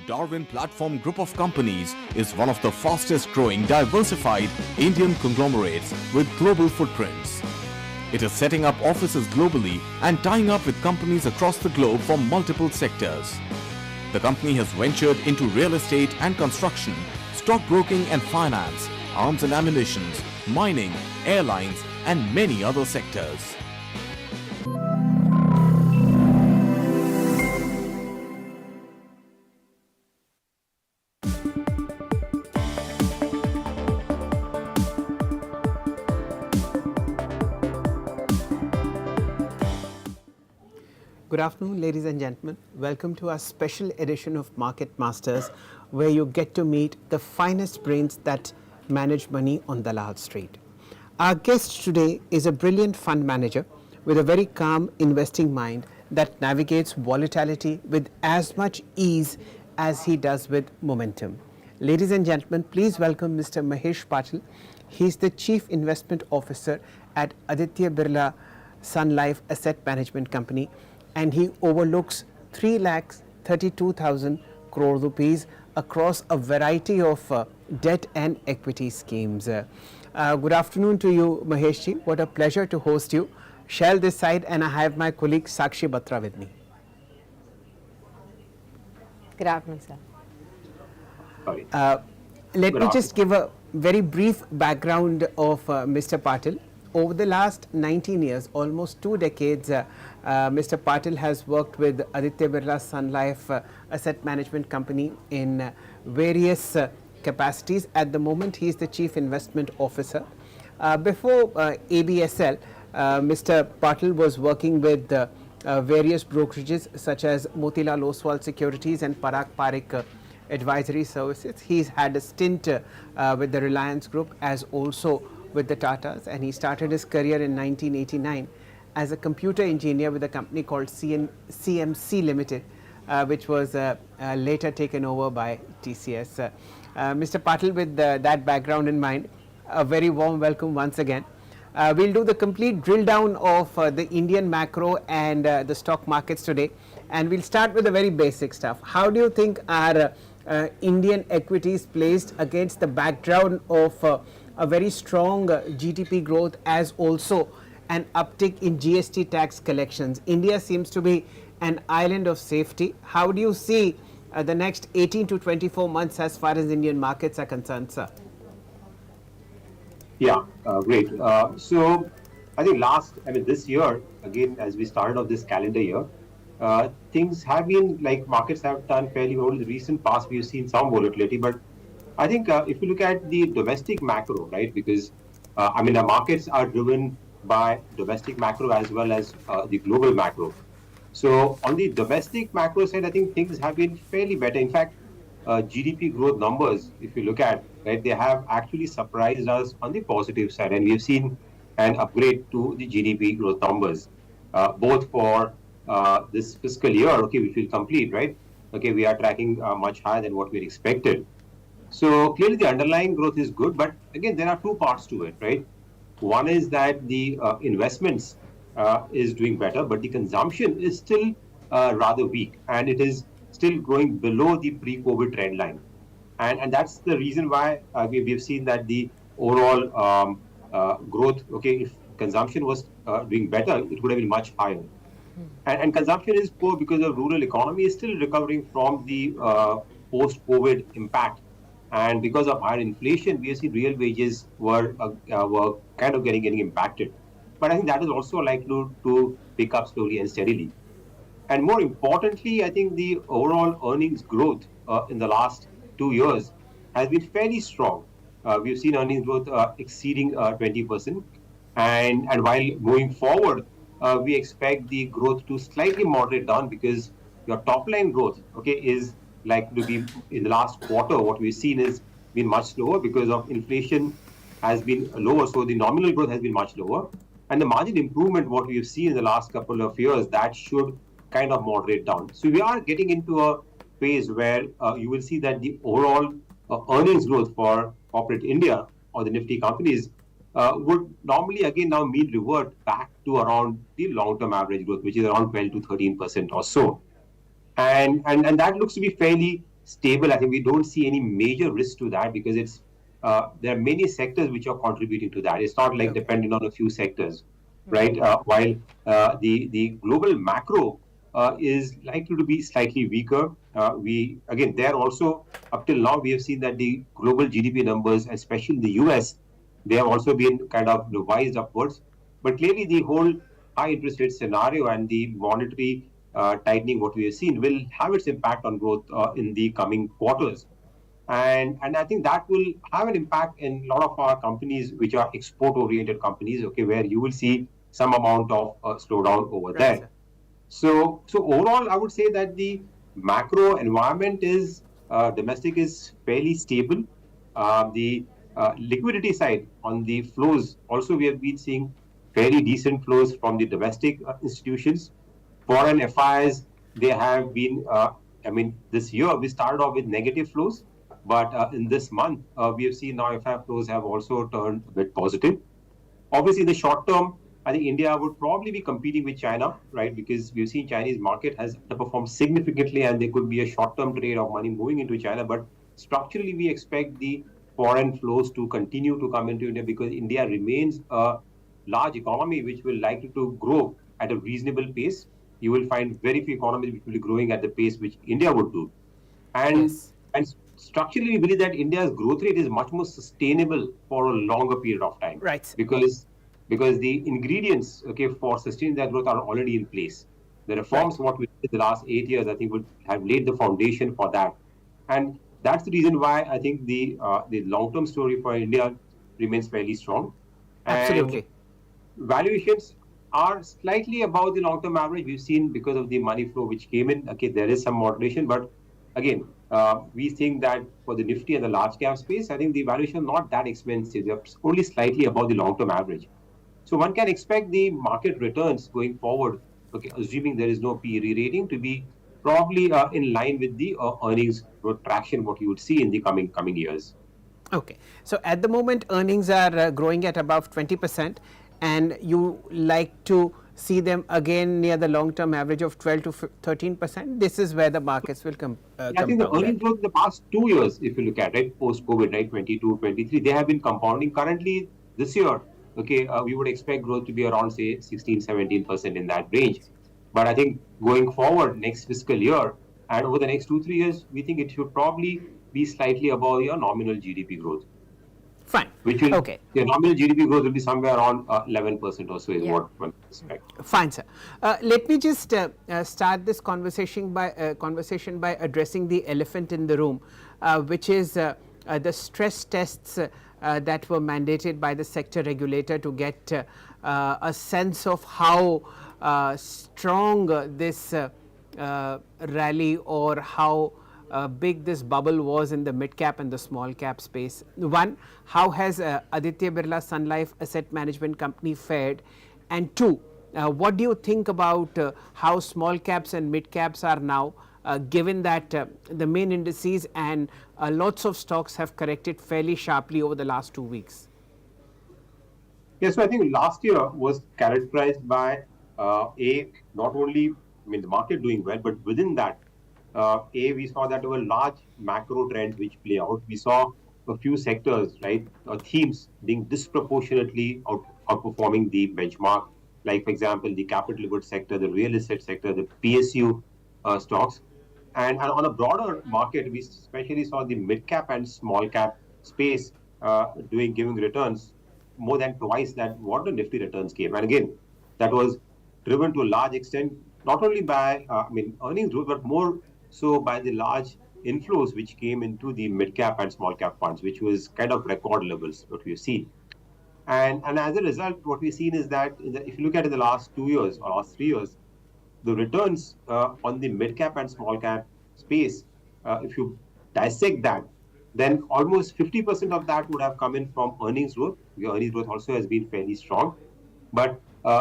Darwin Platform Group of Companies is one of the fastest growing diversified Indian conglomerates with global footprints. It is setting up offices globally and tying up with companies across the globe from multiple sectors. The company has ventured into real estate and construction, stockbroking and finance, arms and ammunition, mining, airlines and many other sectors. Good afternoon, ladies and gentlemen. Welcome to our special edition of Market Masters, where you get to meet the finest brains that manage money on Dalal Street. Our guest today is a brilliant fund manager with a very calm investing mind that navigates volatility with as much ease as he does with momentum. Ladies and gentlemen, please welcome Mr. Mahesh Patil. He's the Chief Investment Officer at Aditya Birla Sun Life Asset Management Company, and he overlooks 3,32,000 crore rupees across a variety of debt and equity schemes. Good afternoon to you, Mahesh ji. What a pleasure to host you. Shall this side, and I have my colleague Sakshi Batra with me. Good afternoon, sir. Let me just give a very brief background of Mr. Patil. Over the last 19 years, almost 2 decades, Mr. Patil has worked with Aditya Birla Sun Life Asset Management Company in various capacities. At the moment, he is the Chief Investment Officer. Before ABSL, Mr. Patil was working with various brokerages such as Motilal Oswal Securities and Parag Parikh Advisory Services. He's had a stint with the Reliance Group as also with the Tatas, and he started his career in 1989 as a computer engineer with a company called CMC Limited, which was later taken over by TCS. Mr. Patil, with that background in mind, a very warm welcome once again. We'll do the complete drill down of the Indian macro and the stock markets today, and we'll start with the very basic stuff. How do you think are Indian equities placed against the background of a very strong GDP growth as also an uptick in GST tax collections? India seems to be an island of safety. How do you see the next 18 to 24 months as far as Indian markets are concerned, sir? Yeah, great. So I think this year, again, as we started off this calendar year, things have been like markets have done fairly well. In the recent past, we've seen some volatility, but I think if you look at the domestic macro, right, because the markets are driven by domestic macro as well as the global macro. So on the domestic macro side, I think things have been fairly better. In fact, GDP growth numbers, if you look at, right, they have actually surprised us on the positive side, and we've seen an upgrade to the GDP growth numbers, both for this fiscal year, okay, which will complete, right? Okay, we are tracking much higher than what we expected. So clearly the underlying growth is good, but again, there are two parts to it, right? One is that the investments is doing better, but the consumption is still rather weak, and it is still growing below the pre-COVID trend line. And that's the reason why we've seen that the overall growth, okay, if consumption was doing better, it would have been much higher. And consumption is poor because the rural economy is still recovering from the post-COVID impact. And because of higher inflation, we have seen real wages were kind of getting impacted. But I think that is also likely to pick up slowly and steadily. And more importantly, I think the overall earnings growth in the last 2 years has been fairly strong. We've seen earnings growth exceeding 20%. And while going forward, we expect the growth to slightly moderate down because your top line growth, okay, is like to be in the last quarter. What we've seen is been much slower because of inflation has been lower. So the nominal growth has been much lower. And the margin improvement, what we've seen in the last couple of years, that should kind of moderate down. So we are getting into a phase where you will see that the overall earnings growth for corporate India or the Nifty companies would normally again now mean revert back to around the long-term average growth, which is around 12 to 13% or so. And that looks to be fairly stable. I think we don't see any major risk to that because there are many sectors which are contributing to that. It's not like Okay. dependent on a few sectors, right? While the global macro is likely to be slightly weaker. We again there also up till now we have seen that the global GDP numbers, especially in the US, they have also been kind of revised upwards. But clearly, the whole high interest rate scenario and the monetary tightening, what we have seen, will have its impact on growth in the coming quarters. And I think that will have an impact in a lot of our companies, which are export oriented companies, okay, where you will see some amount of slowdown over Right, there. sir. So overall, I would say that the macro environment is domestic is fairly stable. The liquidity side on the flows also we have been seeing fairly decent flows from the domestic institutions. Foreign FIs they have been. I mean, this year we started off with negative flows, but in this month we have seen now FI flows have also turned a bit positive. Obviously, in the short term, I think India would probably be competing with China, right? Because we've seen Chinese market has underperformed significantly, and there could be a short-term trade of money moving into China. But structurally, we expect the foreign flows to continue to come into India because India remains a large economy which will likely to grow at a reasonable pace. You will find very few economies which will be growing at the pace which India would do. And Yes. and structurally, we believe that India's growth rate is much more sustainable for a longer period of time Right. because because the ingredients okay for sustaining that growth are already in place. The Right. reforms what we did the last 8 years, I think, would have laid the foundation for that, and that's the reason why I think the long term story for India remains fairly strong. And Absolutely. valuations are slightly above the long-term average. We've seen because of the money flow which came in. Okay, there is some moderation, but again, we think that for the Nifty and the large cap space, I think the valuation are not that expensive. They're only slightly above the long-term average. So one can expect the market returns going forward. Okay, assuming there is no PE re-rating, to be probably in line with the earnings growth traction what you would see in the coming years. Okay. So at the moment, earnings are growing at above 20%, and you like to see them again near the long term average of 12 to 13%. This is where the markets will I think the compound earnings at. growth in the past 2 years, if you look at it, post-COVID, right, 22, 23, they have been compounding. Currently, this year, okay, we would expect growth to be around, say, 16, 17% in that range. But I think going forward, next fiscal year, and over the next 2, 3 years, we think it should probably be slightly above your nominal GDP growth, Fine. which will, Okay. your nominal GDP growth will be somewhere around 11% or so, is Yeah. what one expect. Fine, sir. Let me just start this conversation by addressing the elephant in the room, which is the stress tests that were mandated by the sector regulator to get a sense of how strong this rally or how big this bubble was in the mid cap and the small cap space. One, how has Aditya Birla Sun Life Asset Management Company fared? And two, what do you think about how small caps and mid caps are now, given that the main indices and lots of stocks have corrected fairly sharply over the last 2 weeks? Yes, so I think last year was characterized by not only the market doing well, but within that, we saw that there were large macro trends which play out. We saw a few sectors, right, themes being disproportionately outperforming the benchmark. Like for example, the capital goods sector, the real estate sector, the PSU stocks, and on a broader market, we especially saw the mid cap and small cap space giving returns more than twice that what the Nifty returns came. And again, that was driven to a large extent not only by earnings growth, but more so by the large inflows which came into the mid cap and small cap funds, which was kind of record levels what we've seen. And as a result, what we've seen is that if you look at it in the last 2 years or last 3 years, the returns on the mid cap and small cap space, if you dissect that, then almost 50% of that would have come in from earnings growth. Your earnings growth also has been fairly strong, but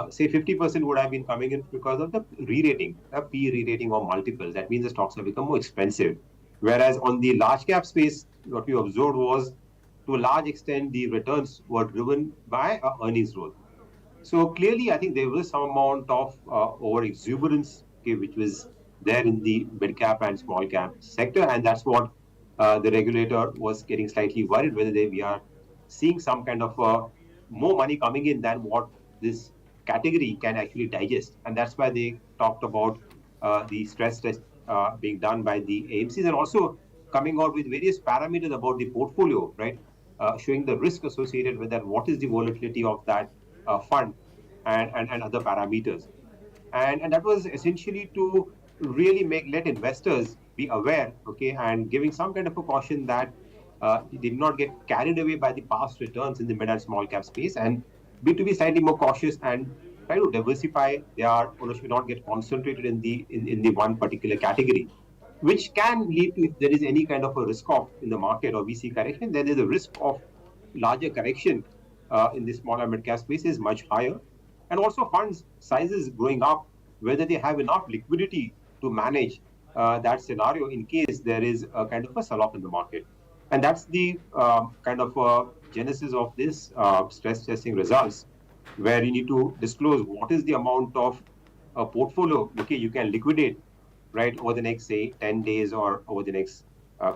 say 50% would have been coming in because of the re-rating, the P re-rating or multiples. That means the stocks have become more expensive. Whereas on the large cap space, what we observed was to a large extent the returns were driven by earnings growth. So clearly, I think there was some amount of over exuberance, okay, which was there in the mid cap and small cap sector, and that's what the regulator was getting slightly worried whether we are seeing some kind of more money coming in than what this category can actually digest, and that's why they talked about the stress test being done by the AMCs and also coming out with various parameters about the portfolio, right? Showing the risk associated with that, what is the volatility of that fund, and other parameters. And that was essentially to really let investors be aware, okay, and giving some kind of a caution that they did not get carried away by the past returns in the mid and small cap space, and to be slightly more cautious and try to diversify their ownership, not get concentrated in the one particular category, which can lead to, if there is any kind of a risk off in the market or VC correction, then there's a risk of larger correction in the smaller mid cap space is much higher. And also funds sizes growing up, whether they have enough liquidity to manage that scenario in case there is a kind of a sell-off in the market. And that's the kind of genesis of this stress testing results, where you need to disclose what is the amount of a portfolio, okay, you can liquidate, right, over the next, say, 10 days or over the next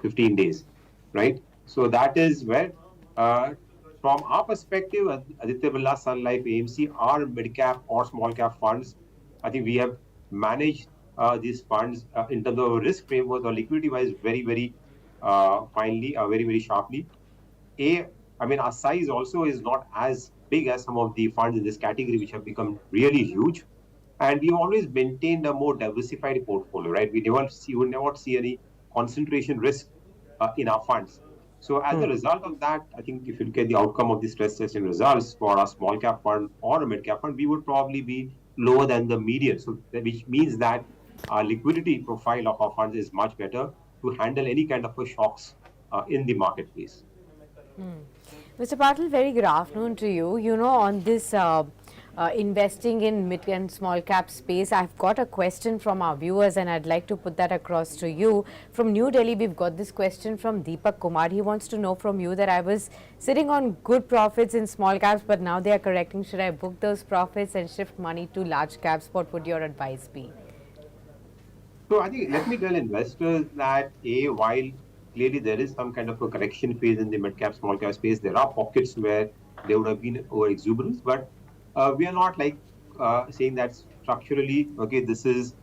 15 days, right? So that is where, from our perspective, Aditya Birla Sun Life AMC, our mid-cap or small-cap funds, I think we have managed these funds in terms of risk framework or liquidity-wise very, very finely, very, very sharply. I mean, our size also is not as big as some of the funds in this category, which have become really huge. And we've always maintained a more diversified portfolio, right? We would never see any concentration risk in our funds. So as a result of that, I think if you look at the outcome of the stress testing results for a small cap fund or a mid cap fund, we would probably be lower than the median. So which means that our liquidity profile of our funds is much better to handle any kind of a shocks in the marketplace. Mr. Patil, very good afternoon to you. You know, on this investing in mid and small cap space, I've got a question from our viewers and I'd like to put that across to you. From New Delhi, we've got this question from Deepak Kumar. He wants to know from you that I was sitting on good profits in small caps, but now they are correcting. Should I book those profits and shift money to large caps? What would your advice be? So I think, let me tell investors that while clearly there is some kind of a correction phase in the mid-cap, small-cap space, there are pockets where there would have been over-exuberance, but we are not like saying that structurally, okay, this is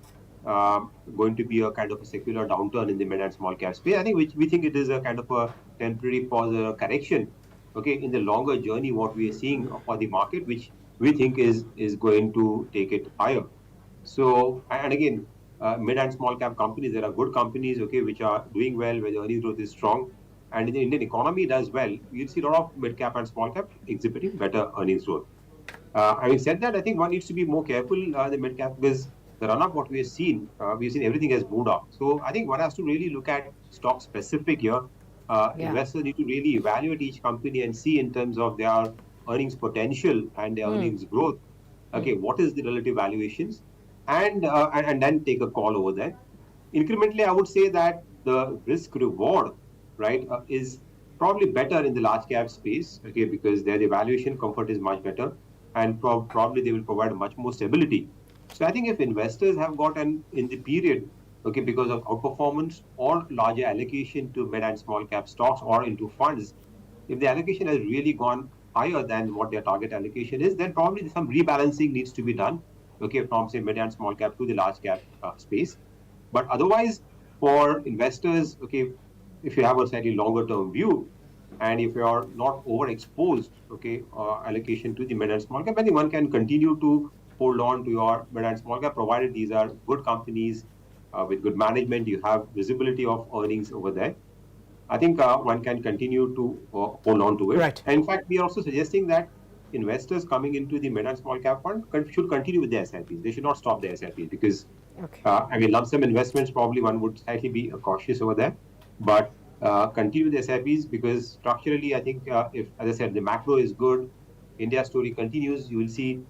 going to be a kind of a secular downturn in the mid and small cap space. I think we think it is a kind of a temporary pause or correction, okay, in the longer journey, what we are seeing for the market, which we think is going to take it higher. So, and again, mid and small cap companies, there are good companies, okay, which are doing well, where the earnings growth is strong, and in the Indian economy does well, you'll see a lot of mid cap and small cap exhibiting better earnings growth. Having said that, I think one needs to be more careful the mid cap, because the run up what we've seen everything has moved up. So I think one has to really look at stock specific here. Investors need to really evaluate each company and see in terms of their earnings potential and their earnings growth. Okay, what is the relative valuations, and then take a call over that. Incrementally, I would say that the risk reward, right, is probably better in the large cap space, okay, because their evaluation comfort is much better, and probably they will provide much more stability. So I think if investors have gotten in the period, okay, because of outperformance or larger allocation to mid and small cap stocks or into funds, if the allocation has really gone higher than what their target allocation is, then probably some rebalancing needs to be done, okay, from say mid and small cap to the large cap space. But otherwise, for investors, okay, if you have a slightly longer term view, and if you are not overexposed, okay, allocation to the mid and small cap, I think one can continue to hold on to your mid and small cap, provided these are good companies with good management, you have visibility of earnings over there. I think one can continue to hold on to it. Right. And in fact, we are also suggesting that investors coming into the mid and small cap fund should continue with their SIPs. They should not stop their SIPs, because I mean, lump sum investments, probably one would slightly be cautious over there, but continue with the SIPs, because structurally, I think if, as I said, the macro is good, India story continues, you will see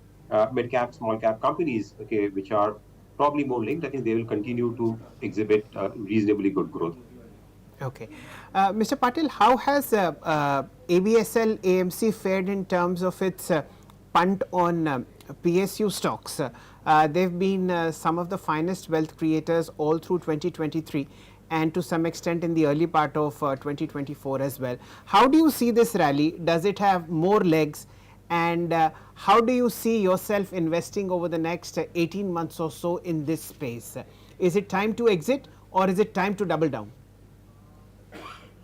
mid cap, small cap companies, okay, which are probably more linked. I think they will continue to exhibit reasonably good growth. Okay. Mr. Patil, how has ABSL AMC fared in terms of its punt on PSU stocks? They've been some of the finest wealth creators all through 2023 and to some extent in the early part of 2024 as well. How do you see this rally? Does it have more legs? And how do you see yourself investing over the next 18 months or so in this space? Is it time to exit or is it time to double down?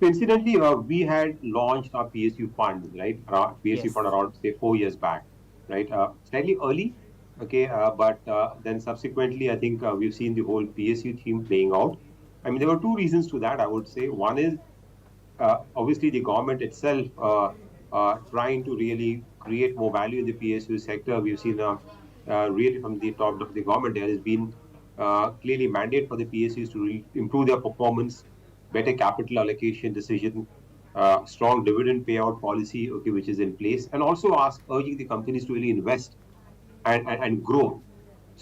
Incidentally, we had launched our PSU fund, right? PSU Yes. fund around say 4 years back, right? Slightly early, okay, but then subsequently, I think we've seen the whole PSU theme playing out. I mean, there were two reasons to that. I would say one is obviously the government itself trying to really create more value in the PSU sector. We've seen really from the top of the government, there has been clearly mandate for the PSUs to improve their performance, better capital allocation decision, strong dividend payout policy, okay, which is in place, and also urging the companies to really invest and grow.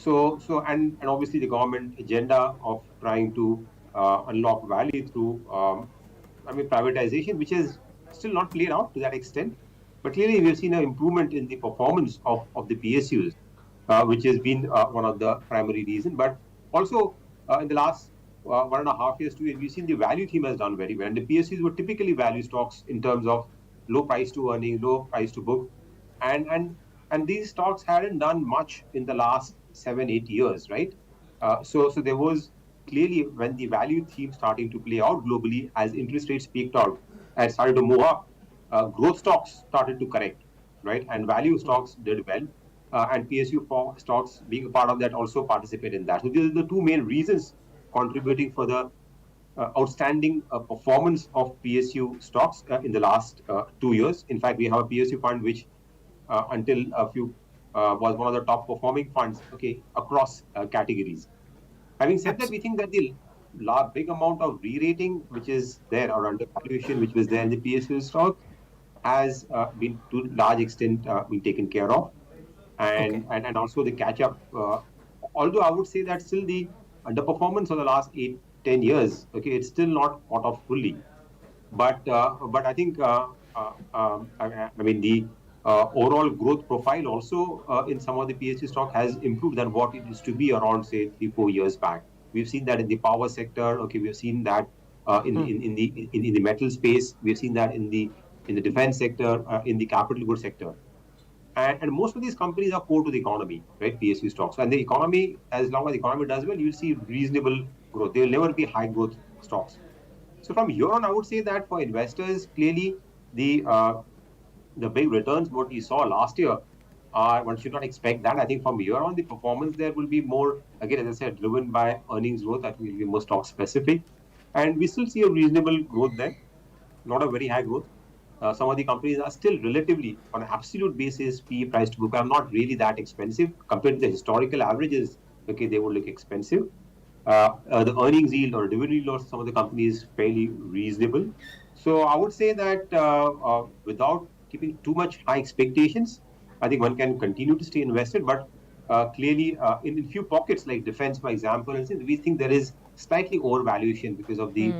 And obviously the government agenda of trying to unlock value through, privatization, which is still not played out to that extent. But clearly, we've seen an improvement in the performance of the PSUs, which has been one of the primary reasons. But also, in the last 1.5 years, 2 years, we've seen the value theme has done very well. And the PSUs were typically value stocks in terms of low price to earning, low price to book. And these stocks hadn't done much in the last 7-8 years, right? So there was clearly when the value theme starting to play out globally as interest rates peaked out and started to move up, growth stocks started to correct, right? And value stocks did well. And PSU stocks being a part of that also participate in that. So these are the two main reasons contributing for the outstanding performance of PSU stocks in the last 2 years. In fact, we have a PSU fund which until a few was one of the top performing funds, okay, across categories. Having said that, we think that the big amount of re-rating which is there or undervaluation which was there in the PSU stock has been to large extent been taken care of, and also the catch up. Although I would say that still the underperformance of the last 8-10 years, okay, it's still not caught off fully. But I think I mean the overall growth profile also in some of the PSU stock has improved than what it used to be around say 3-4 years back. We've seen that in the power sector. Okay, we've seen that in the metal space. We've seen that in the defense sector, in the capital goods sector. And most of these companies are core to the economy, right? PSU stocks. And the economy, as long as the economy does well, you'll see reasonable growth. They will never be high growth stocks. So from here on, I would say that for investors, clearly the big returns what we saw last year, one should not expect that. I think from here on, the performance there will be more, again, as I said, driven by earnings growth. I think will be more stock specific. And we still see a reasonable growth there, not a very high growth. Some of the companies are still relatively, on an absolute basis, PE price to book are not really that expensive compared to the historical averages. Okay, they would look expensive. The earnings yield or dividend yield of some of the companies is fairly reasonable. So I would say that without keeping too much high expectations, I think one can continue to stay invested. But clearly, in a few pockets like defense, for example, we think there is slightly overvaluation because of the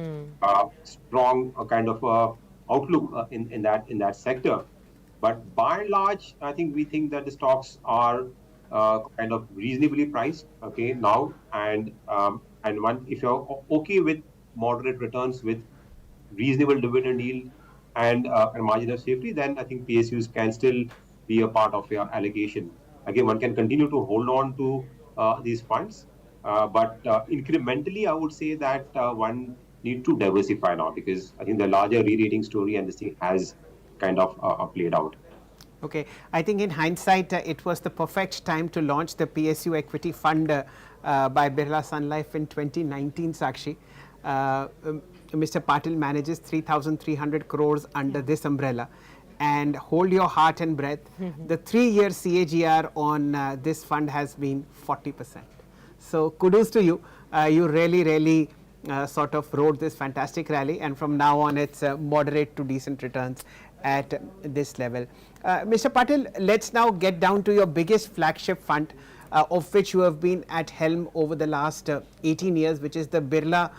strong kind of outlook in that sector. But by and large, I think we think that the stocks are kind of reasonably priced, okay, now, and one if you're okay with moderate returns with reasonable dividend yield and margin of safety, then I think PSUs can still be a part of your allocation. Again, one can continue to hold on to these funds, but incrementally, I would say that one need to diversify now because I think the larger re-rating story and this thing has kind of played out. Okay, I think in hindsight, it was the perfect time to launch the PSU Equity Fund by Birla Sun Life in 2019, Sakshi. Mr. Patil manages 3,300 crores under this umbrella. And hold your heart and breath, the 3-year CAGR on this fund has been 40%. So kudos to you. You really sort of rode this fantastic rally, and from now on it's moderate to decent returns at this level. Mr. Patil, let's now get down to your biggest flagship fund, of which you have been at helm over the last 18 years, which is the Birla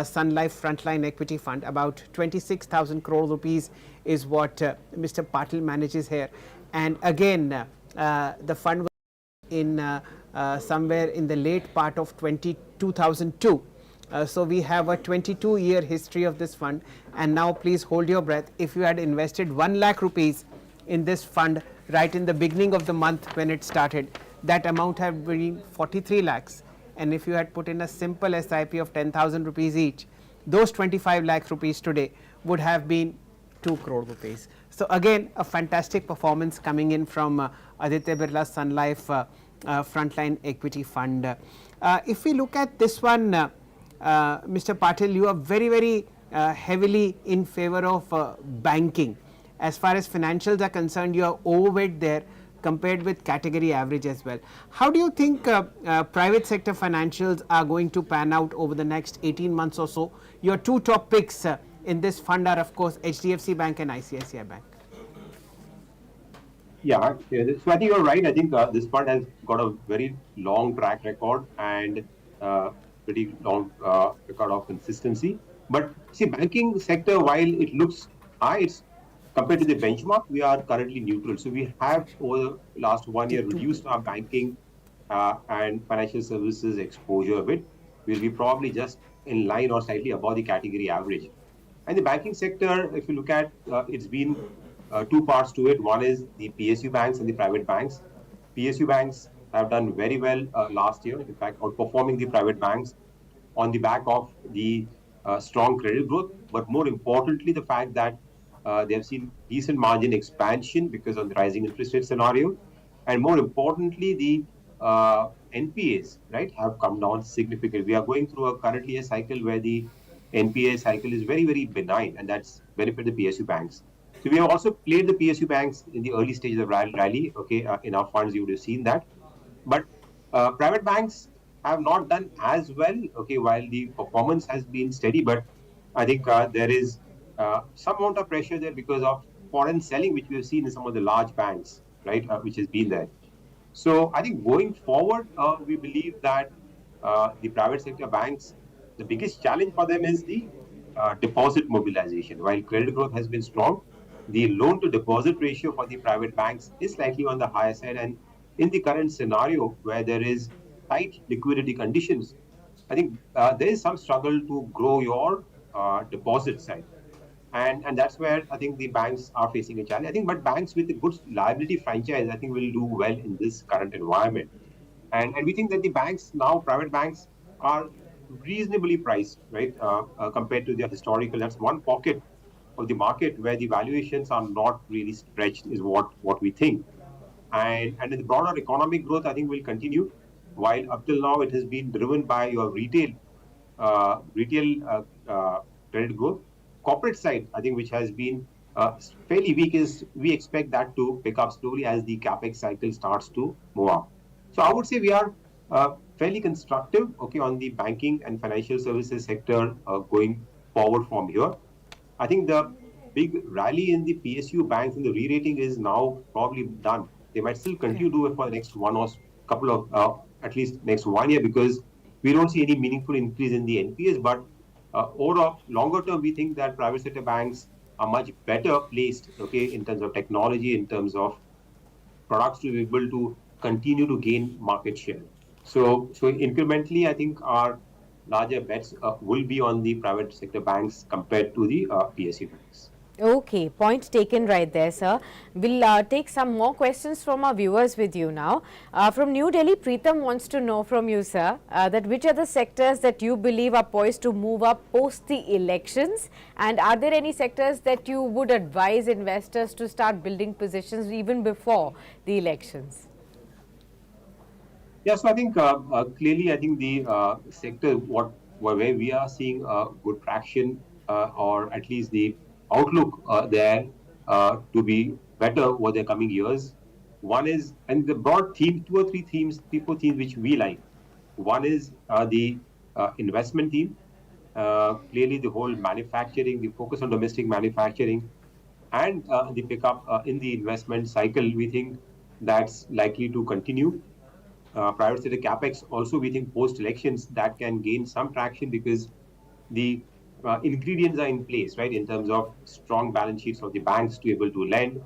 Sun Life Frontline Equity Fund. About 26,000 crore rupees is what Mr. Patil manages here. And again, the fund was in somewhere in the late part of 2002. So we have a 22-year history of this fund, and now please hold your breath. If you had invested 1 lakh rupees in this fund right in the beginning of the month when it started, that amount had been 43 lakhs, and if you had put in a simple SIP of 10,000 rupees each, those 25 lakh rupees today would have been 2 crore rupees. So again, a fantastic performance coming in from Aditya Birla Sun Life Frontline Equity Fund. If we look at this one, Mr. Patil, you are very heavily in favor of banking. As far as financials are concerned, you are overweight there compared with category average as well. How do you think private sector financials are going to pan out over the next 18 months or so? Your two top picks in this fund are, of course, HDFC Bank and ICICI Bank. Yeah, so I think you're right. I think this fund has got a very long track record and pretty long record of consistency. But see, banking sector, while it looks high, it's compared to the benchmark, we are currently neutral. So we have over the last 1 year reduced our banking and financial services exposure a bit. We'll be probably just in line or slightly above the category average. And the banking sector, if you look at, it's been two parts to it. One is the PSU banks and the private banks. PSU banks have done very well last year, in fact, outperforming the private banks on the back of the strong credit growth, but more importantly, the fact that they have seen decent margin expansion because of the rising interest rate scenario. And more importantly, the NPAs, right, have come down significantly. We are going through currently a cycle where the NPA cycle is very benign, and that's benefit the PSU banks. So we have also played the PSU banks in the early stages of rally. Okay, in our funds you would have seen that, but private banks have not done as well. Okay, while the performance has been steady, but I think there is some amount of pressure there because of foreign selling, which we have seen in some of the large banks, right, which has been there. So I think going forward, we believe that the private sector banks, the biggest challenge for them is the deposit mobilization. While credit growth has been strong, the loan to deposit ratio for the private banks is slightly on the higher side. And in the current scenario where there is tight liquidity conditions, I think there is some struggle to grow your deposit side. And that's where I think the banks are facing a challenge. I think, but banks with a good liability franchise, I think will do well in this current environment. And we think that the banks now, private banks, are reasonably priced, right, compared to their historical. That's one pocket of the market where the valuations are not really stretched, is what we think. And in the broader economic growth, I think will continue. While up till now it has been driven by your retail credit growth. Corporate side, I think, which has been fairly weak, is we expect that to pick up slowly as the capex cycle starts to move up. So I would say we are fairly constructive, okay, on the banking and financial services sector going forward from here. I think the big rally in the PSU banks and the re-rating is now probably done. They might still continue to do it for the next one or couple of, at least next 1 year, because we don't see any meaningful increase in the NPAs. But over a longer term, we think that private sector banks are much better placed, okay, in terms of technology, in terms of products, to be able to continue to gain market share. So incrementally, I think our larger bets will be on the private sector banks compared to the PSU banks. Okay, point taken right there, sir. We'll take some more questions from our viewers with you now. From New Delhi, Preetham wants to know from you, sir, that which are the sectors that you believe are poised to move up post the elections, and are there any sectors that you would advise investors to start building positions even before the elections? Yeah, so I think clearly, I think the sector where we are seeing good traction, or at least the outlook there to be better over the coming years. One is, and the broad theme, two or three themes, which we like. One is the investment theme. Clearly, the whole manufacturing, the focus on domestic manufacturing, and the pickup in the investment cycle, we think that's likely to continue. Private sector capex also, we think post elections that can gain some traction because the ingredients are in place, right, in terms of strong balance sheets of the banks to be able to lend.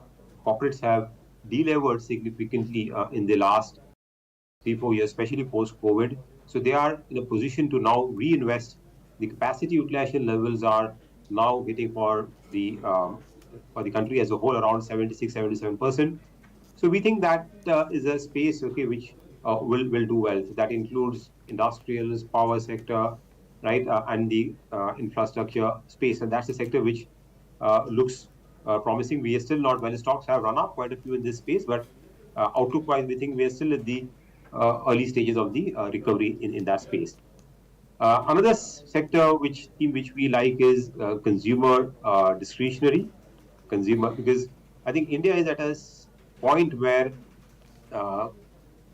Corporates have delevered significantly in the last 3-4 years, especially post-COVID. So they are in a position to now reinvest. The capacity utilization levels are now hitting for the country as a whole around 76-77%. So we think that is a space, okay, which will do well. So that includes industrials, power sector, right, and the infrastructure space, and that's the sector which looks promising. We are still not, well, stocks have run up quite a few in this space, but outlook-wise, we think we are still at the early stages of the recovery in that space. Another sector which we like is consumer discretionary consumer, because I think India is at a point where uh,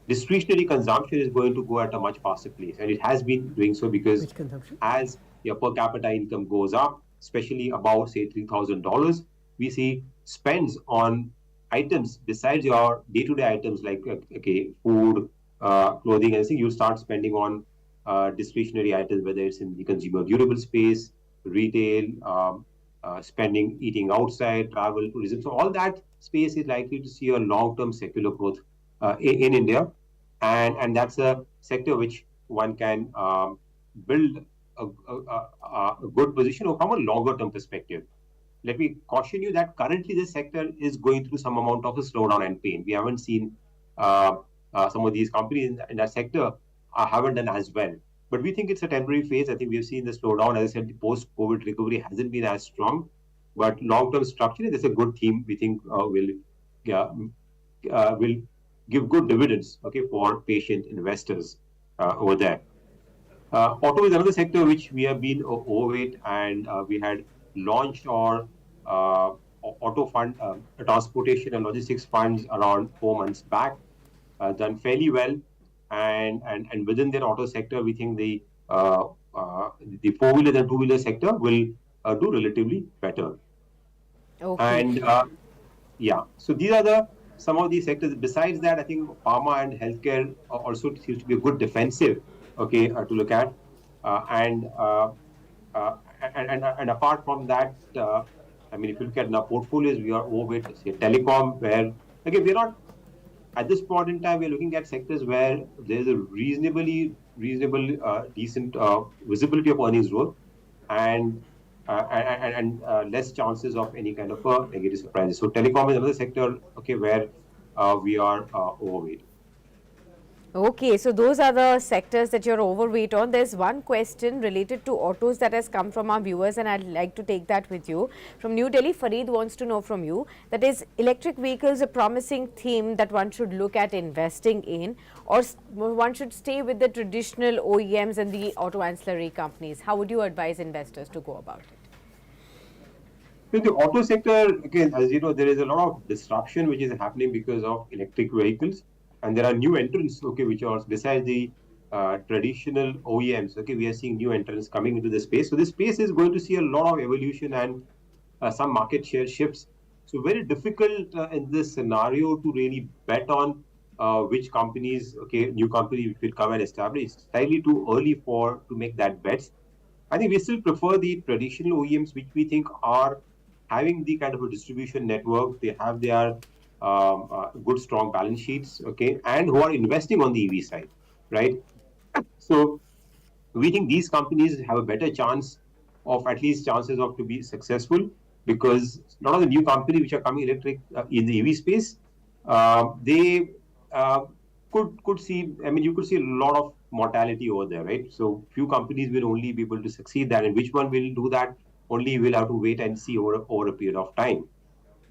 discretionary consumption is going to go at a much faster pace, and it has been doing so because Which consumption? as your per capita income goes up, especially about say $3,000, we see spends on items besides your day-to-day items like okay, food, clothing, and you start spending on discretionary items, whether it's in the consumer durable space, retail, spending, eating outside, travel, tourism. So all that space is likely to see a long-term secular growth in India, and that's a sector which one can build a good position from a longer term perspective. Let me caution you that currently this sector is going through some amount of a slowdown and pain. We haven't seen uh, some of these companies in that sector haven't done as well. But we think it's a temporary phase. I think we've seen the slowdown. As I said, the post-COVID recovery hasn't been as strong. But long-term structurally, there's a good theme we think will give good dividends, okay, for patient investors over there. Auto is another sector which we have been overweight, and we had launched our auto fund, transportation and logistics funds around 4 months back, done fairly well, and within that auto sector, we think the four-wheeler and two-wheeler sector will do relatively better. Okay. And yeah, so these are the some of these sectors. Besides that, I think pharma and healthcare also seems to be a good defensive, okay, to look at. Uh, and, uh, and apart from that, I mean, if you look at our portfolios, we are overweight, say, telecom, where again we're not at this point in time. We're looking at sectors where there's a reasonable, decent visibility of earnings growth, and less chances of any kind of negative surprises. So telecom is another sector, okay, where we are overweight. Okay, so those are the sectors that you're overweight on. There's one question related to autos that has come from our viewers, and I'd like to take that with you. From New Delhi, Fareed wants to know from you, that is, electric vehicles a promising theme that one should look at investing in, or one should stay with the traditional OEMs and the auto ancillary companies? How would you advise investors to go about it? In the auto sector, again, as you know, there is a lot of disruption which is happening because of electric vehicles, and there are new entrants, okay, which are besides the traditional OEMs. Okay, we are seeing new entrants coming into the space. So this space is going to see a lot of evolution and some market share shifts. So very difficult in this scenario to really bet on which companies, okay, new company which will come and establish. Slightly too early for to make that bets. I think we still prefer the traditional OEMs, which we think are having the kind of a distribution network. They have their good, strong balance sheets, okay, and who are investing on the EV side, right? So we think these companies have a better chance of at least chances of to be successful, because a lot of the new companies which are coming electric in the EV space, they uh, could see. I mean, you could see a lot of mortality over there, right? So few companies will only be able to succeed that, and which one will do that? Only we'll have to wait and see over a period of time.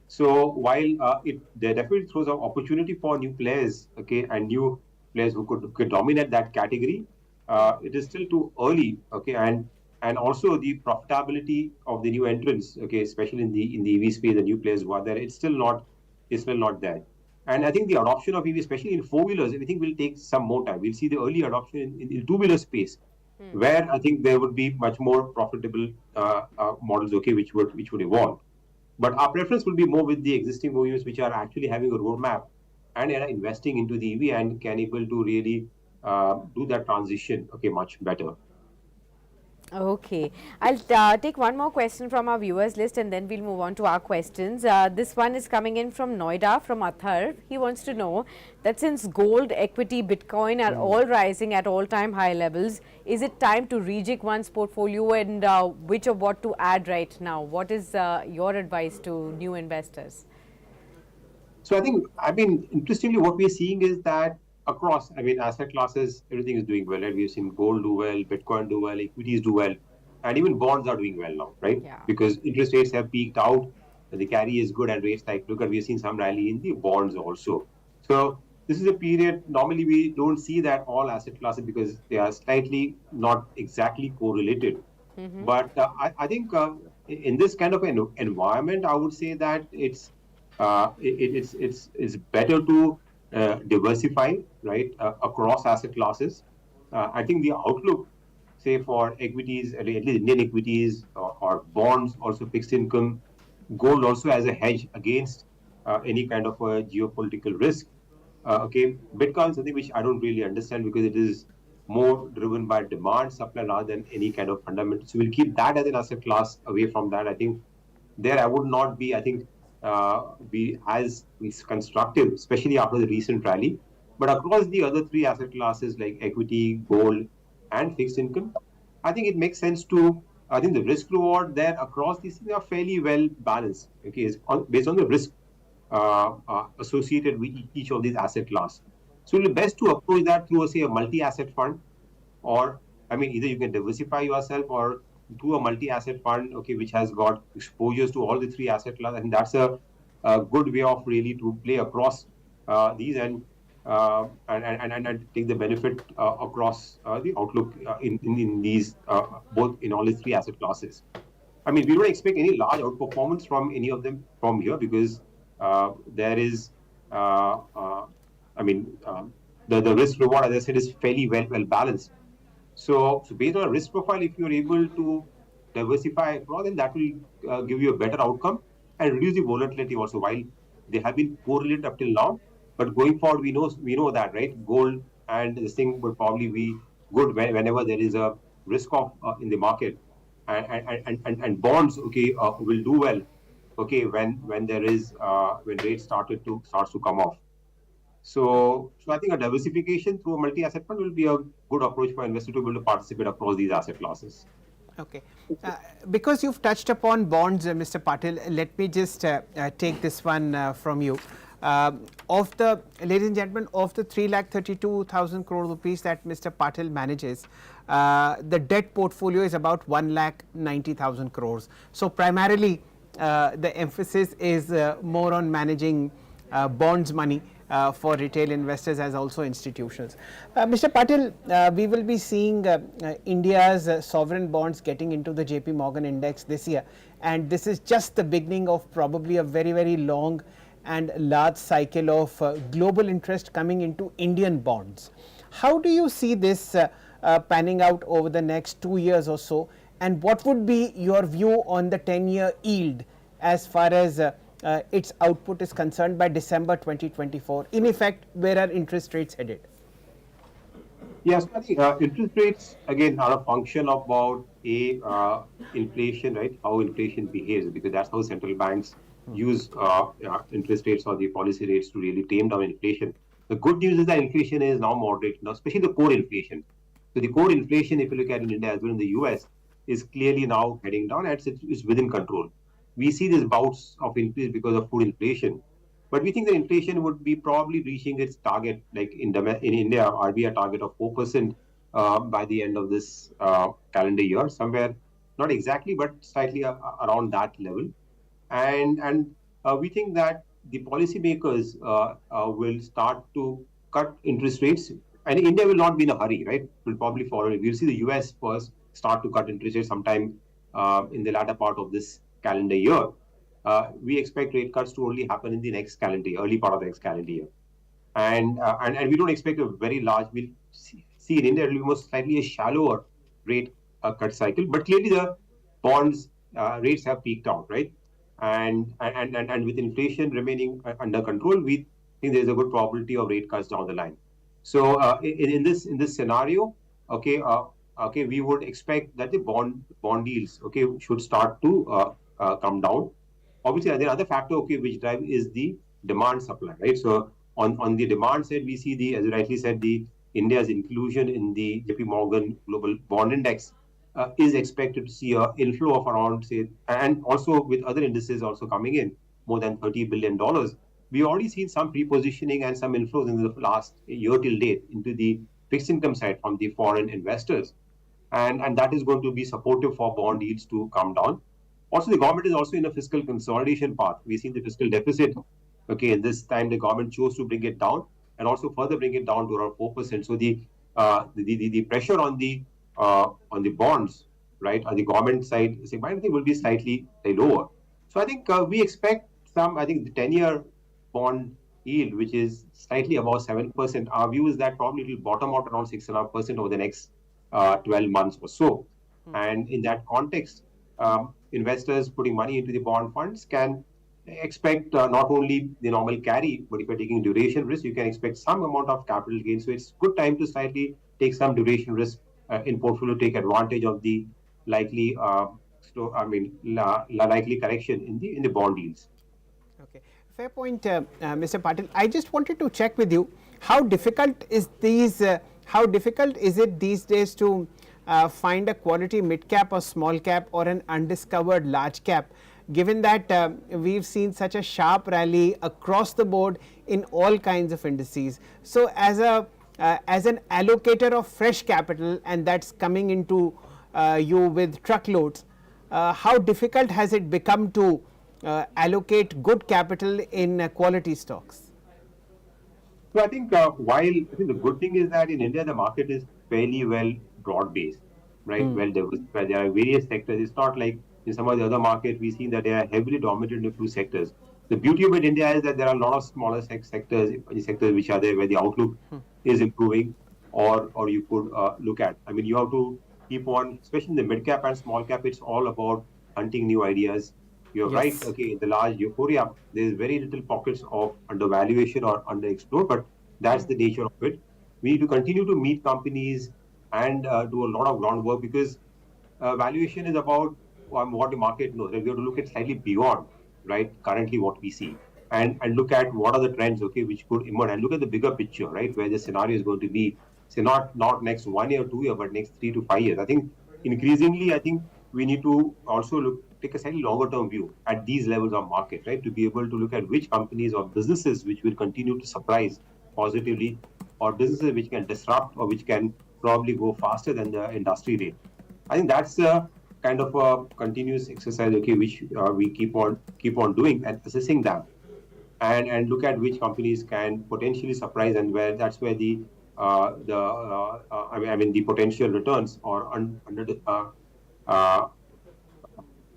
So while it there definitely throws an opportunity for new players, okay, and new players who could dominate that category, it is still too early, okay, and also the profitability of the new entrants, okay, especially in the EV space, the new players who are there, it's still not there. And I think the adoption of EV, especially in four wheelers, I think will take some more time. We'll see the early adoption in two wheeler space, where I think there would be much more profitable models, okay, which would evolve. But our preference will be more with the existing OEMs which are actually having a roadmap and are investing into the EV and can able to really do that transition, okay, much better. Okay, I'll take one more question from our viewers list and then we'll move on to our questions. This one is coming in from Noida, from Athar. He wants to know that since gold, equity, Bitcoin are all rising at all-time high levels, is it time to rejig one's portfolio, and which of what to add right now? What is your advice to new investors? So interestingly, what we are seeing is that across, asset classes, everything is doing well. Right? We've seen gold do well, Bitcoin do well, equities do well, and even bonds are doing well now, right? Yeah. Because interest rates have peaked out, the carry is good, and rates like look at we've seen some rally in the bonds also. So this is a period normally we don't see that all asset classes because they are slightly not exactly correlated. But I think in this kind of an environment, I would say that it's better to diversify, right, across asset classes. I think the outlook, say for equities, at least Indian equities or bonds, also fixed income, gold also as a hedge against any kind of a geopolitical risk. Okay, Bitcoin is something which I don't really understand because it is more driven by demand supply rather than any kind of fundamental. So we'll keep that as an asset class away from that. I think there I would not be, I think, be as constructive, especially after the recent rally. But across the other three asset classes like equity, gold, and fixed income, I think it makes sense to. I think the risk reward there across these things are fairly well balanced. Okay, based on the risk associated with each of these asset class. So it's best to approach that through, say, a multi-asset fund, or either you can diversify yourself or do a multi-asset fund, okay, which has got exposures to all the three asset classes, and that's a good way of really to play across these and take the benefit across the outlook in these both in all these three asset classes. We don't expect any large outperformance from any of them from here because there is, I mean, the risk reward, as I said, is fairly well balanced. So based on a risk profile, if you're able to diversify across, then that will give you a better outcome and reduce the volatility also. While they have been correlated up till now, but going forward, we know that, right? Gold and this thing will probably be good whenever there is a risk of in the market, and bonds, okay, will do well, okay, when there is when rates starts to come off. So I think a diversification through a multi-asset fund will be a good approach for investors to be able to participate across these asset classes. Okay. Because you've touched upon bonds, Mr. Patil, let me just take this one from you. Ladies and gentlemen, of the 3,32,000 crore rupees that Mr. Patil manages, the debt portfolio is about 1,90,000 crores. So primarily, the emphasis is more on managing bonds money for retail investors as also institutions. Mr. Patil, we will be seeing India's sovereign bonds getting into the JP Morgan index this year, and this is just the beginning of probably a very, very long and large cycle of global interest coming into Indian bonds. How do you see this panning out over the next 2 years or so, and what would be your view on the 10-year yield as far as its output is concerned by December 2024? In effect, where are interest rates headed? Yes, I think interest rates again are a function of about inflation, right? How inflation behaves, because that's how central banks use interest rates or the policy rates to really tame down inflation. The good news is that inflation is now moderate now, especially the core inflation. So the core inflation, if you look at in India as well in the US, is clearly now heading down and it's within control. We see these bouts of increase because of food inflation, but we think the inflation would be probably reaching its target, like in India, RBI target of 4% by the end of this calendar year, somewhere, not exactly, but slightly around that level. And we think that the policymakers will start to cut interest rates, and India will not be in a hurry, right? Will probably follow it. We'll see the US first start to cut interest rates sometime in the latter part of this calendar year. We expect rate cuts to only happen in the next calendar year, early part of the next calendar year. And we don't expect a very large, we'll see in India, it will be most slightly a shallower rate cut cycle, but clearly the bonds rates have peaked out, right? And with inflation remaining under control, we think there's a good probability of rate cuts down the line. So in this scenario, okay, okay, we would expect that the bond yields, okay, should start to come down. Obviously, the other factor, okay, which drive is the demand supply, right? So on the demand side, we see the, as you rightly said, the India's inclusion in the JP Morgan Global Bond Index is expected to see a inflow of around, say, and also with other indices also coming in, more than $30 billion. We already seen some pre-positioning and some inflows in the last year till date into the fixed income side from the foreign investors, and that is going to be supportive for bond yields to come down. Also, the government is also in a fiscal consolidation path. We've seen the fiscal deficit. Okay, this time the government chose to bring it down and also further bring it down to around 4%. So the pressure on the bonds, right, on the government side, I think will be slightly lower. So I think we expect some. I think the 10-year bond yield, which is slightly above 7%. Our view is that probably it will bottom out around 6.5% over the next 12 months or so. And in that context, investors putting money into the bond funds can expect not only the normal carry, but if you're taking duration risk, you can expect some amount of capital gain. So it's good time to slightly take some duration risk in portfolio, take advantage of the likely, likely correction in the bond yields. Okay, fair point, Mr. Patil. I just wanted to check with you how difficult is how difficult is it these days to find a quality mid cap or small cap or an undiscovered large cap, given that we've seen such a sharp rally across the board in all kinds of indices. So as an allocator of fresh capital, and that's coming into you with truckloads, how difficult has it become to allocate good capital in quality stocks? So I think while I think the good thing is that in India the market is fairly well broad based, right? Well diversified. There are various sectors. It's not like in some of the other markets we see that they are heavily dominated in a few sectors. The beauty of it in India is that there are a lot of smaller sectors which are there where the outlook is improving, or you could look at. I mean, you have to keep on, especially in the mid cap and small cap. It's all about hunting new ideas. You're right. Yes. Okay, in the large euphoria, there's very little pockets of undervaluation or underexplored, but that's the nature of it. We need to continue to meet companies and do a lot of groundwork, because valuation is about what the market knows. Right? We have to look at slightly beyond, right, currently what we see, and look at what are the trends, okay, which could emerge, and look at the bigger picture, right, where the scenario is going to be, say, not next 1 year, 2 year, but next 3 to 5 years. I think increasingly, I think we need to also take a slightly longer term view at these levels of market, right, to be able to look at which companies or businesses which will continue to surprise positively, or businesses which can disrupt or which can probably go faster than the industry rate. I think that's a kind of a continuous exercise, okay, which we keep on doing and assessing them, and look at which companies can potentially surprise, and where that's where the the potential returns or under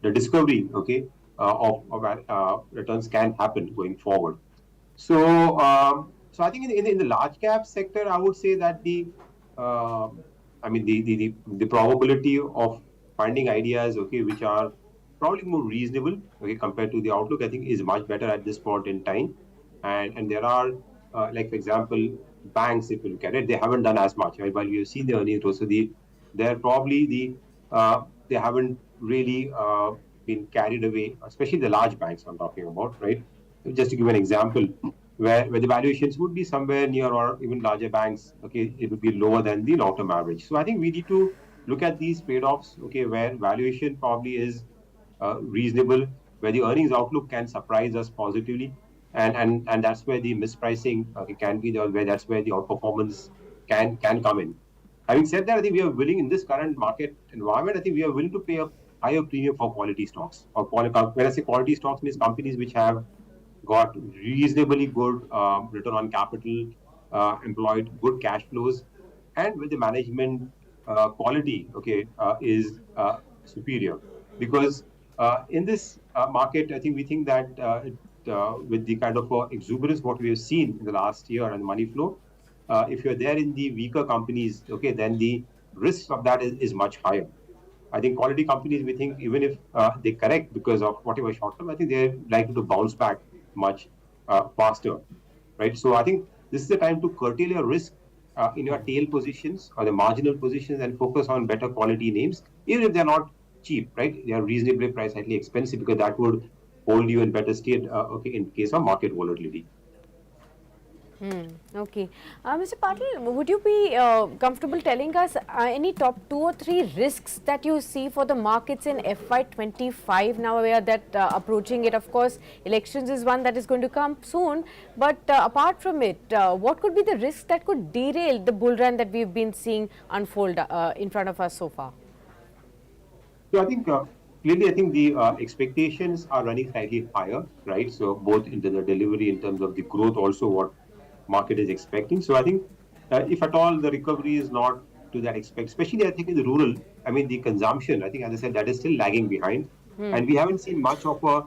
the discovery, okay, of returns can happen going forward. So I think in the large cap sector, I would say that uh, the probability of finding ideas, okay, which are probably more reasonable, okay, compared to the outlook, I think is much better at this point in time. And there are like, for example, banks, if you look at it, they haven't done as much, right? While we have seen the earnings growth, so they're probably they haven't really been carried away, especially the large banks I'm talking about, right? Just to give an example, where the valuations would be somewhere near, or even larger banks, okay, it would be lower than the long-term average. So I think we need to look at these trade-offs, okay, where valuation probably is reasonable, where the earnings outlook can surprise us positively, and that's where the mispricing can be there, where that's where the outperformance can come in. Having said that, I think we are willing in this current market environment. I think we are willing to pay a higher premium for quality stocks. Or when I say quality stocks, means companies which have got reasonably good return on capital employed, good cash flows, and with the management quality, okay, is superior. Because in this market, I think we think that with the kind of exuberance what we have seen in the last year and money flow, if you're there in the weaker companies, okay, then the risk of that is much higher. I think quality companies, we think even if they correct because of whatever short term, I think they're likely to bounce back much faster, right? So I think this is the time to curtail your risk in your tail positions or the marginal positions and focus on better quality names, even if they're not cheap, right? They are reasonably priced, slightly expensive, because that would hold you in better state, okay, in case of market volatility. Okay. Mr. Patil, would you be comfortable telling us any top 2 or 3 risks that you see for the markets in FY25 now we are that approaching it? Of course, elections is one that is going to come soon, but apart from it, what could be the risks that could derail the bull run that we've been seeing unfold in front of us so far? So I think clearly, I think the expectations are running slightly higher, right? So both into the delivery, in terms of the growth, also what market is expecting. So I think if at all the recovery is not to that expect, especially I think in the rural, I mean the consumption, I think as I said, that is still lagging behind, and we haven't seen much of a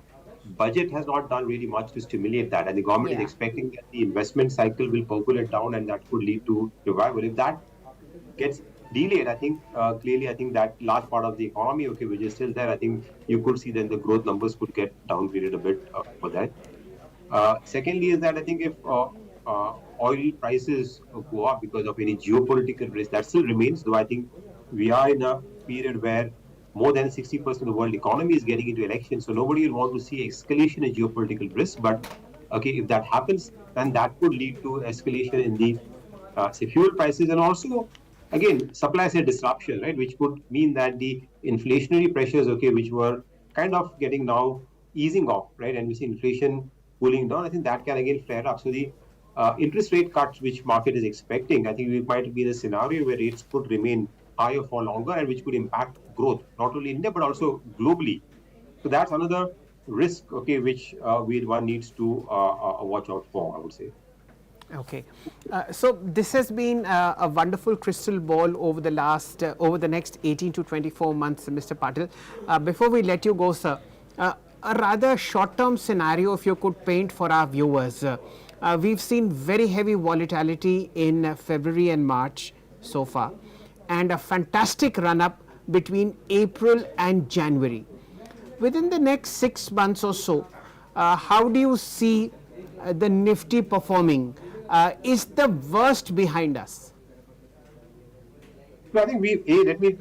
budget has not done really much to stimulate that, and the government is Yeah. expecting that the investment cycle will percolate down, and that could lead to revival. If that gets delayed, I think clearly, I think that large part of the economy, okay, which is still there, I think you could see then the growth numbers could get downgraded a bit for that. Secondly, is that I think if oil prices go up because of any geopolitical risk, that still remains. Though I think we are in a period where more than 60% of the world economy is getting into elections, so nobody will want to see escalation in geopolitical risk. But okay, if that happens, then that could lead to escalation in the say fuel prices, and also again supply side disruption, right, which could mean that the inflationary pressures, okay, which were kind of getting now easing off, right, and we see inflation cooling down, I think that can again flare up. So the interest rate cuts which market is expecting, I think we might be in a scenario where rates could remain higher for longer, and which could impact growth not only in India but also globally. So that's another risk, okay, which one needs to watch out for, I would say. Okay, so this has been a wonderful crystal ball over the last over the next 18 to 24 months, Mr. Patil. Before we let you go, sir, a rather short-term scenario, if you could paint for our viewers. We've seen very heavy volatility in February and March so far, and a fantastic run-up between April and January. Within the next 6 months or so, how do you see the Nifty performing? Is the worst behind us? So I think let me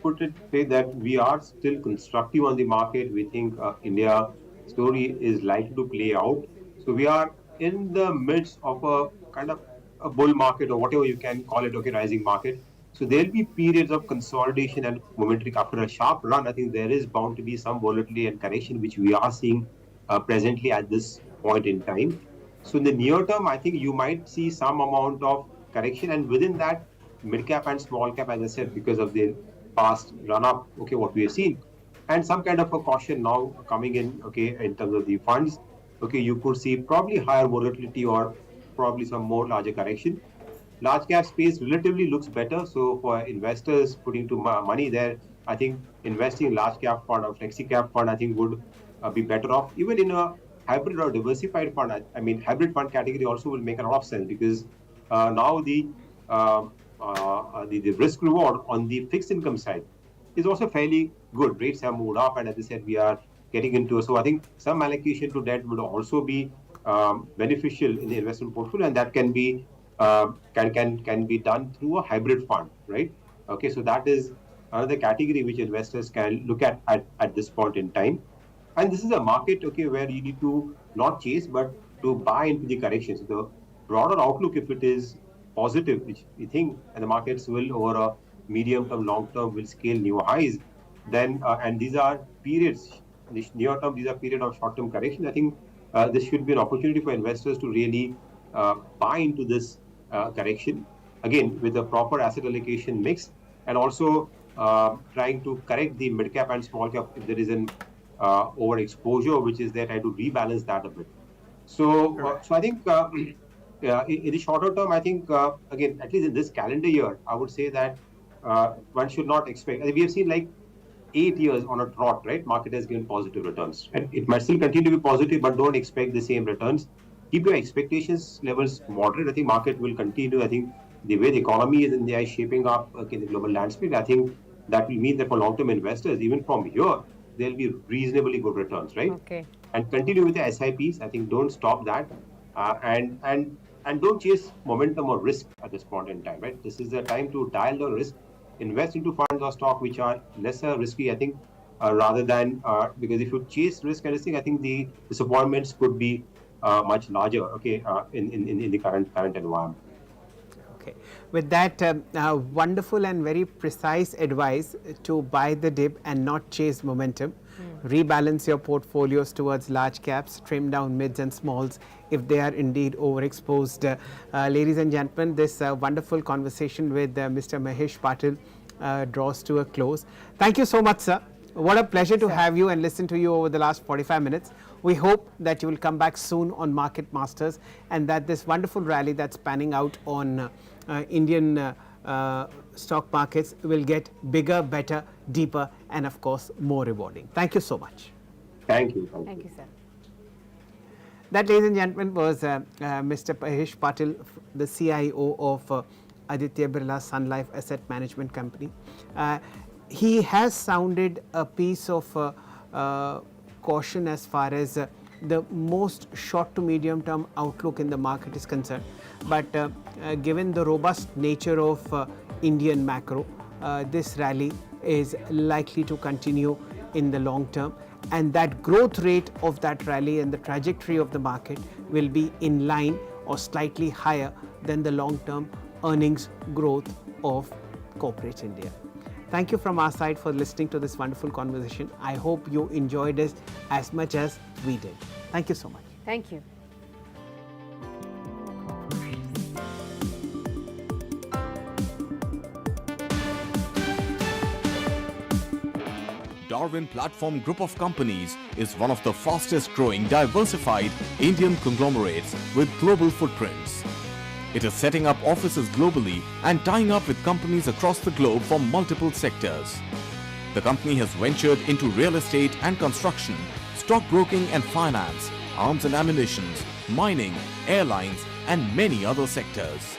say that we are still constructive on the market. We think India story is likely to play out. So we are in the midst of a kind of a bull market, or whatever you can call it, okay, rising market. So there'll be periods of consolidation and momentary. After a sharp run, I think there is bound to be some volatility and correction, which we are seeing presently at this point in time. So in the near term, I think you might see some amount of correction, and within that, mid cap and small cap, as I said, because of the past run up, okay, what we have seen, and some kind of a caution now coming in, okay, in terms of the funds, okay, you could see probably higher volatility or probably some more larger correction. Large cap space relatively looks better. So for investors putting to money there, I think investing in large cap fund or flexi cap fund, I think would be better off. Even in a hybrid or diversified fund, I mean, hybrid fund category also will make a lot of sense, because now the risk reward on the fixed income side is also fairly good. Rates have moved up, and as I said, we are getting into. So I think some allocation to debt would also be beneficial in the investment portfolio, and that can be can be done through a hybrid fund, right? Okay, so that is another category which investors can look at this point in time. And this is a market, okay, where you need to not chase, but to buy into the corrections. So the broader outlook, if it is positive, which we think, and the markets will over a medium term, long term, will scale new highs, then and these are periods, this near term, these are period of short term correction. I think this should be an opportunity for investors to really buy into this correction, again with a proper asset allocation mix, and also trying to correct the mid cap and small cap if there is an overexposure which is there, try to rebalance that a bit. So I think in the shorter term, I think again, at least in this calendar year, I would say that one should not expect. I mean, we have seen like 8 years on a trot, right? Market has given positive returns, and it might still continue to be positive, but don't expect the same returns. Keep your expectations levels moderate. I think market will continue. I think the way the economy is in India is shaping up, okay, the global landscape, I think that will mean that for long-term investors, even from here, there'll be reasonably good returns, right? Okay. And continue with the SIPs. I think don't stop that. And and don't chase momentum or risk at this point in time, right? This is the time to dial down risk, invest into funds or stock which are lesser risky, I think, rather than because if you chase risk and risk, I think the disappointments could be much larger, okay, in the current environment. Okay. With that wonderful and very precise advice to buy the dip and not chase momentum, rebalance your portfolios towards large caps, trim down mids and smalls if they are indeed overexposed. Ladies and gentlemen, this wonderful conversation with Mr. Mahesh Patil draws to a close. Thank you so much, sir. What a pleasure to have you and listen to you over the last 45 minutes. We hope that you will come back soon on Market Masters and that this wonderful rally that's panning out on Indian stock markets will get bigger, better, deeper, and of course more rewarding. Thank you so much. Thank you. Thank you, sir. That, ladies and gentlemen, was Mr. Mahesh Patil, the CIO of Aditya Birla Sun Life Asset Management Company. He has sounded a piece of caution as far as the most short to medium term outlook in the market is concerned. But given the robust nature of Indian macro, this rally is likely to continue in the long term, and that growth rate of that rally and the trajectory of the market will be in line or slightly higher than the long term earnings growth of corporate India. Thank you from our side for listening to this wonderful conversation. I hope you enjoyed it as much as we did. Thank you so much. Thank you. Darwin Platform Group of Companies is one of the fastest growing diversified Indian conglomerates with global footprints. It is setting up offices globally and tying up with companies across the globe from multiple sectors. The company has ventured into real estate and construction, stockbroking and finance, arms and ammunition, mining, airlines, and many other sectors.